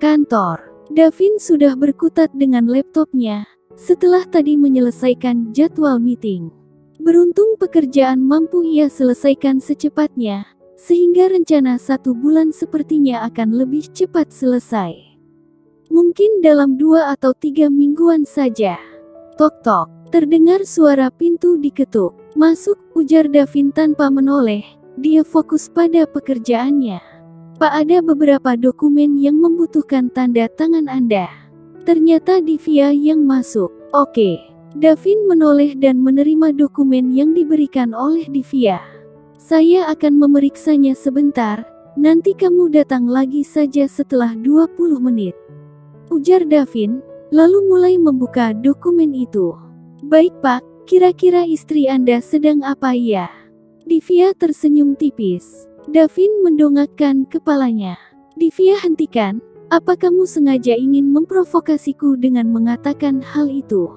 Kantor. Davin sudah berkutat dengan laptopnya setelah tadi menyelesaikan jadwal meeting. Beruntung pekerjaan mampu ia selesaikan secepatnya, sehingga rencana 1 bulan sepertinya akan lebih cepat selesai. Mungkin dalam 2 atau 3 mingguan saja. Tok-tok, terdengar suara pintu diketuk. Masuk, ujar Davin tanpa menoleh. Dia fokus pada pekerjaannya. Pak, ada beberapa dokumen yang membutuhkan tanda tangan Anda. Ternyata Divya yang masuk. Oke. Davin menoleh dan menerima dokumen yang diberikan oleh Divya. Saya akan memeriksanya sebentar, nanti kamu datang lagi saja setelah 20 menit. Ujar Davin, lalu mulai membuka dokumen itu. Baik Pak, kira-kira istri Anda sedang apa ya? Divya tersenyum tipis. Davin mendongakkan kepalanya. Divya, hentikan, apa kamu sengaja ingin memprovokasiku dengan mengatakan hal itu?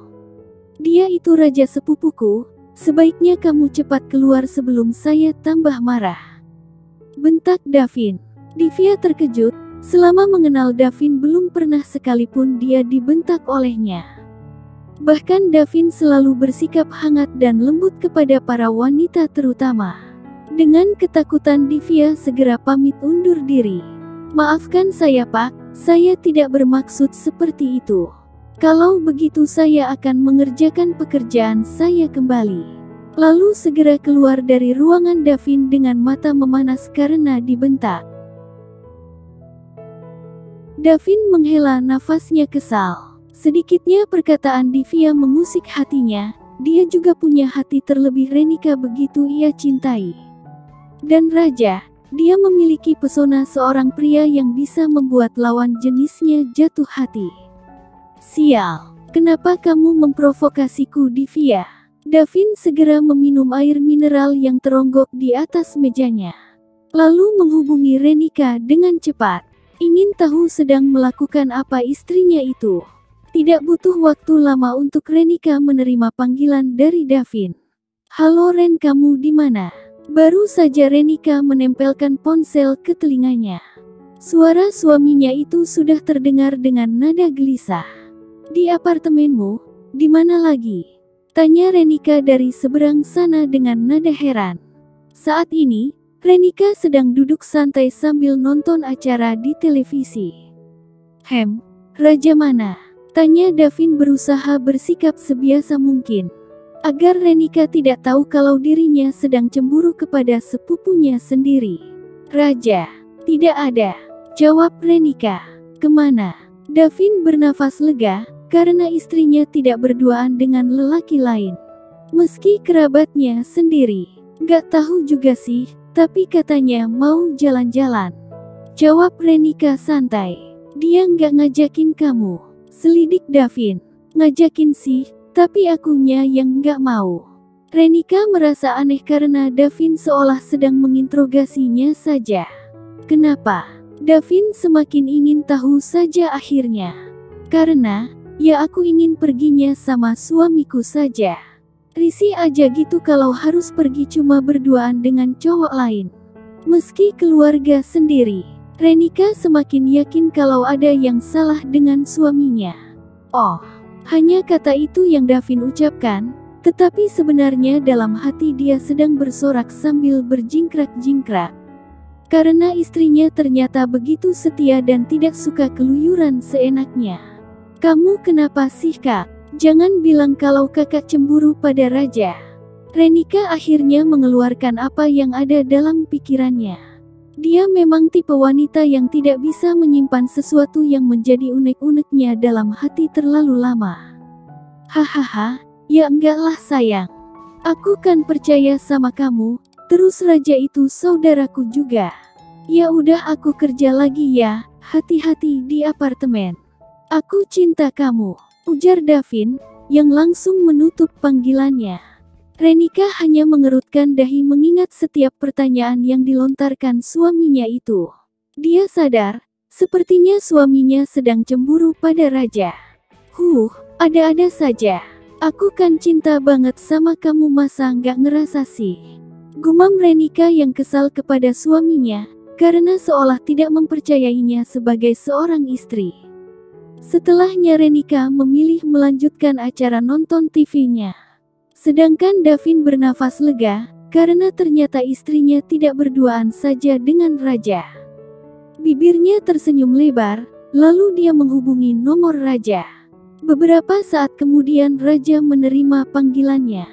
Dia itu raja sepupuku, sebaiknya kamu cepat keluar sebelum saya tambah marah. Bentak Davin. Divya terkejut, selama mengenal Davin belum pernah sekalipun dia dibentak olehnya. Bahkan Davin selalu bersikap hangat dan lembut kepada para wanita terutama. Dengan ketakutan Divya segera pamit undur diri. Maafkan saya Pak, saya tidak bermaksud seperti itu. Kalau begitu saya akan mengerjakan pekerjaan saya kembali. Lalu segera keluar dari ruangan Davin dengan mata memanas karena dibentak. Davin menghela nafasnya kesal. Sedikitnya perkataan Divya mengusik hatinya, dia juga punya hati, terlebih Renika begitu ia cintai. Dan raja, dia memiliki pesona seorang pria yang bisa membuat lawan jenisnya jatuh hati. Sial, kenapa kamu memprovokasiku Divya? Davin segera meminum air mineral yang teronggok di atas mejanya. Lalu menghubungi Renika dengan cepat. Ingin tahu sedang melakukan apa istrinya itu. Tidak butuh waktu lama untuk Renika menerima panggilan dari Davin. Halo Ren, kamu di mana? Baru saja Renika menempelkan ponsel ke telinganya. Suara suaminya itu sudah terdengar dengan nada gelisah. Di apartemenmu, di mana lagi? Tanya Renika dari seberang sana dengan nada heran. Saat ini, Renika sedang duduk santai sambil nonton acara di televisi. Raja mana? Tanya Davin berusaha bersikap sebiasa mungkin. Agar Renika tidak tahu kalau dirinya sedang cemburu kepada sepupunya sendiri. Raja, tidak ada. Jawab Renika. Kemana? Davin bernafas lega, karena istrinya tidak berduaan dengan lelaki lain. Meski kerabatnya sendiri. Gak tahu juga sih, tapi katanya mau jalan-jalan. Jawab Renika santai. Dia nggak ngajakin kamu. Selidik Davin. Ngajakin sih, tapi akunya yang nggak mau. Renika merasa aneh karena Davin seolah sedang menginterogasinya saja. Kenapa? Davin semakin ingin tahu saja akhirnya. Karena, ya aku ingin perginya sama suamiku saja. Risih aja gitu kalau harus pergi cuma berduaan dengan cowok lain. Meski keluarga sendiri, Renika semakin yakin kalau ada yang salah dengan suaminya. Oh, hanya kata itu yang Davin ucapkan, tetapi sebenarnya dalam hati dia sedang bersorak sambil berjingkrak-jingkrak. Karena istrinya ternyata begitu setia dan tidak suka keluyuran seenaknya. Kamu kenapa sih Kak? Jangan bilang kalau kakak cemburu pada raja. Renika akhirnya mengeluarkan apa yang ada dalam pikirannya. Dia memang tipe wanita yang tidak bisa menyimpan sesuatu yang menjadi unek-uneknya dalam hati terlalu lama. Hahaha, ya enggaklah sayang. Aku kan percaya sama kamu, terus raja itu saudaraku juga. Ya udah aku kerja lagi ya, hati-hati di apartemen. Aku cinta kamu, ujar Davin, yang langsung menutup panggilannya. Renika hanya mengerutkan dahi mengingat setiap pertanyaan yang dilontarkan suaminya itu. Dia sadar, sepertinya suaminya sedang cemburu pada raja. Ada-ada saja. Aku kan cinta banget sama kamu, masa nggak ngerasa sih? Gumam Renika yang kesal kepada suaminya, karena seolah tidak mempercayainya sebagai seorang istri. Setelahnya Renika memilih melanjutkan acara nonton TV-nya. Sedangkan Davin bernafas lega, karena ternyata istrinya tidak berduaan saja dengan raja. Bibirnya tersenyum lebar, lalu dia menghubungi nomor raja. Beberapa saat kemudian raja menerima panggilannya.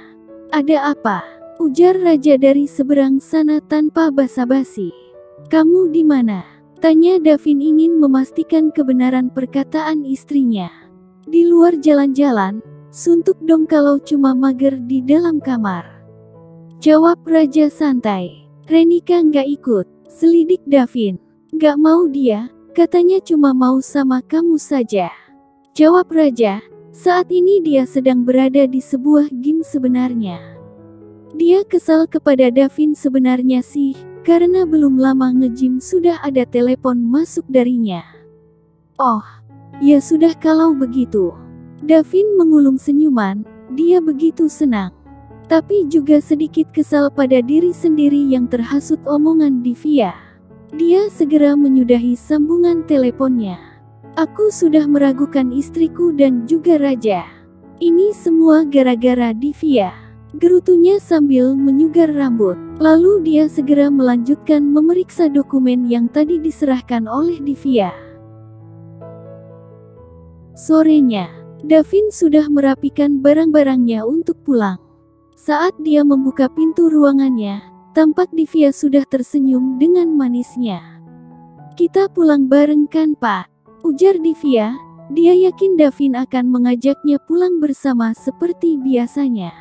"Ada apa?" ujar raja dari seberang sana tanpa basa-basi. "Kamu di mana?" tanya Davin ingin memastikan kebenaran perkataan istrinya. "Di luar jalan-jalan, suntuk dong kalau cuma mager di dalam kamar," jawab raja santai. "Renika nggak ikut," selidik Davin. "Nggak mau dia, katanya cuma mau sama kamu saja," jawab raja. Saat ini dia sedang berada di sebuah game sebenarnya. Dia kesal kepada Davin sebenarnya sih, karena belum lama nge-gym sudah ada telepon masuk darinya. "Oh, ya sudah kalau begitu." Davin mengulung senyuman, dia begitu senang. Tapi juga sedikit kesal pada diri sendiri yang terhasut omongan Divya. Dia segera menyudahi sambungan teleponnya. "Aku sudah meragukan istriku dan juga raja. Ini semua gara-gara Divya," gerutunya sambil menyugar rambut. Lalu dia segera melanjutkan memeriksa dokumen yang tadi diserahkan oleh Divya. Sorenya, Davin sudah merapikan barang-barangnya untuk pulang. Saat dia membuka pintu ruangannya, tampak Divya sudah tersenyum dengan manisnya. "Kita pulang bareng kan, Pak?" ujar Divya. Dia yakin Davin akan mengajaknya pulang bersama seperti biasanya.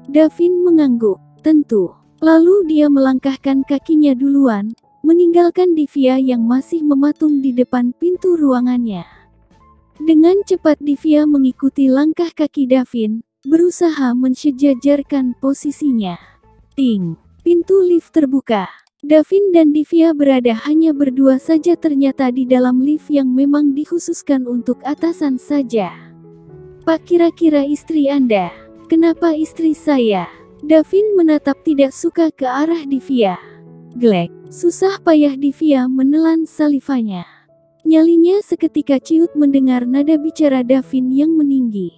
Davin mengangguk, tentu. Lalu dia melangkahkan kakinya duluan, meninggalkan Divya yang masih mematung di depan pintu ruangannya. Dengan cepat Divya mengikuti langkah kaki Davin, berusaha mensejajarkan posisinya. Ting! Pintu lift terbuka. Davin dan Divya berada hanya berdua saja ternyata di dalam lift yang memang dikhususkan untuk atasan saja. "Pak, kira-kira istri Anda?" "Kenapa istri saya?" Davin menatap tidak suka ke arah Divya. Glek, susah payah Divya menelan salivanya. Nyalinya seketika ciut mendengar nada bicara Davin yang meninggi.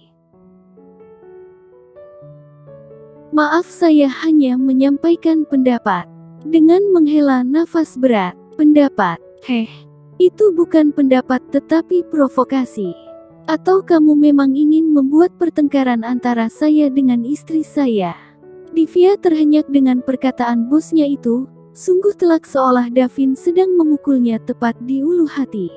"Maaf, saya hanya menyampaikan pendapat." Dengan menghela nafas berat, "Pendapat? Itu bukan pendapat tetapi provokasi. Atau kamu memang ingin membuat pertengkaran antara saya dengan istri saya?" Divya terhenyak dengan perkataan bosnya itu, sungguh telak seolah Davin sedang memukulnya tepat di ulu hati.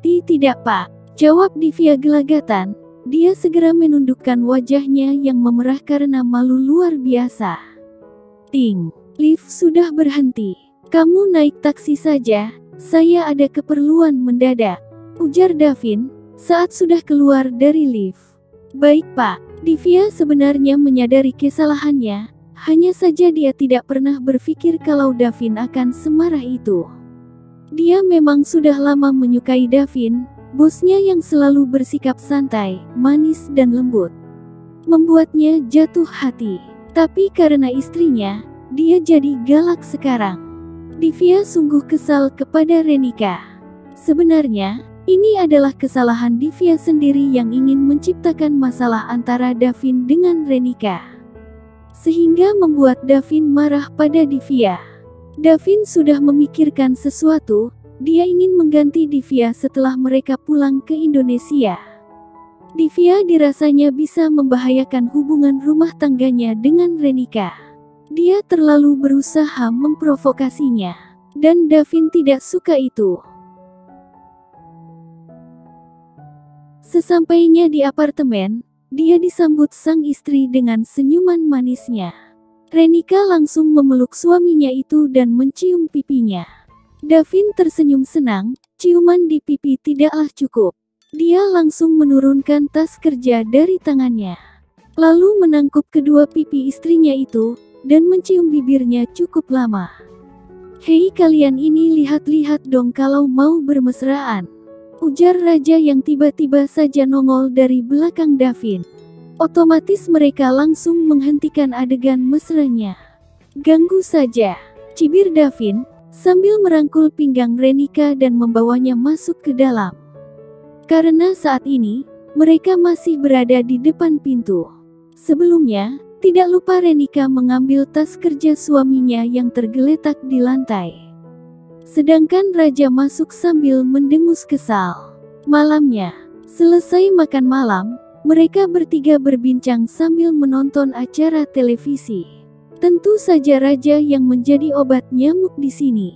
Tidak, Pak," jawab Divya gelagatan. Dia segera menundukkan wajahnya yang memerah karena malu luar biasa. Ting! Lift sudah berhenti. "Kamu naik taksi saja, saya ada keperluan mendadak," ujar Davin, saat sudah keluar dari lift. "Baik, Pak." Divya sebenarnya menyadari kesalahannya, hanya saja dia tidak pernah berpikir kalau Davin akan semarah itu. Dia memang sudah lama menyukai Davin, bosnya yang selalu bersikap santai, manis dan lembut. Membuatnya jatuh hati. Tapi karena istrinya, dia jadi galak sekarang. Divya sungguh kesal kepada Renika. Sebenarnya, ini adalah kesalahan Divya sendiri yang ingin menciptakan masalah antara Davin dengan Renika. Sehingga membuat Davin marah pada Divya. Davin sudah memikirkan sesuatu, dia ingin mengganti Divya setelah mereka pulang ke Indonesia. Divya dirasanya bisa membahayakan hubungan rumah tangganya dengan Renika. Dia terlalu berusaha memprovokasinya, dan Davin tidak suka itu. Sesampainya di apartemen, dia disambut sang istri dengan senyuman manisnya. Renika langsung memeluk suaminya itu dan mencium pipinya. Davin tersenyum senang, ciuman di pipi tidaklah cukup. Dia langsung menurunkan tas kerja dari tangannya. Lalu menangkup kedua pipi istrinya itu, dan mencium bibirnya cukup lama. "Hei kalian ini lihat-lihat dong kalau mau bermesraan," ujar raja yang tiba-tiba saja nongol dari belakang Davin. Otomatis mereka langsung menghentikan adegan mesranya. "Ganggu saja," cibir Davin. sambil merangkul pinggang Renika dan membawanya masuk ke dalam. Karena saat ini, mereka masih berada di depan pintu. Sebelumnya, tidak lupa Renika mengambil tas kerja suaminya yang tergeletak di lantai. Sedangkan Raja masuk sambil mendengus kesal. Malamnya, selesai makan malam, mereka bertiga berbincang sambil menonton acara televisi. Tentu saja Raja yang menjadi obat nyamuk di sini.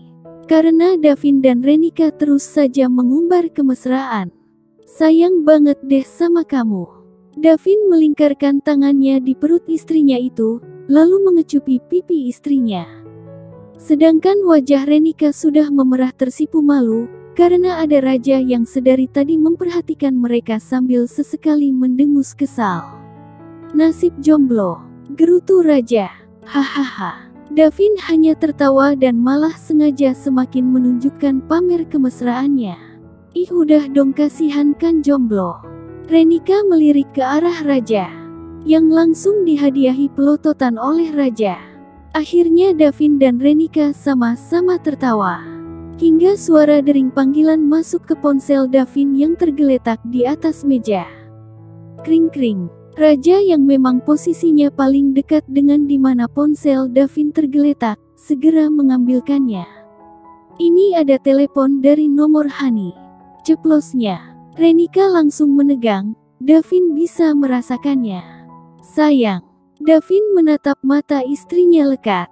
Karena Davin dan Renika terus saja mengumbar kemesraan. Sayang banget deh sama kamu. Davin melingkarkan tangannya di perut istrinya itu, lalu mengecupi pipi istrinya. Sedangkan wajah Renika sudah memerah tersipu malu, karena ada Raja yang sedari tadi memperhatikan mereka sambil sesekali mendengus kesal. Nasib jomblo, gerutu Raja. Hahaha. Davin hanya tertawa dan malah sengaja semakin menunjukkan pamer kemesraannya. Ih udah dong, kasihan kan jomblo. Renika melirik ke arah Raja, yang langsung dihadiahi pelototan oleh Raja. Akhirnya Davin dan Renika sama-sama tertawa. Hingga suara dering panggilan masuk ke ponsel Davin yang tergeletak di atas meja. Kring-kring. Raja yang memang posisinya paling dekat dengan di mana ponsel Davin tergeletak, segera mengambilkannya. Ini ada telepon dari nomor Hani. Ceplosnya. Renika langsung menegang, Davin bisa merasakannya. Sayang. Davin menatap mata istrinya lekat.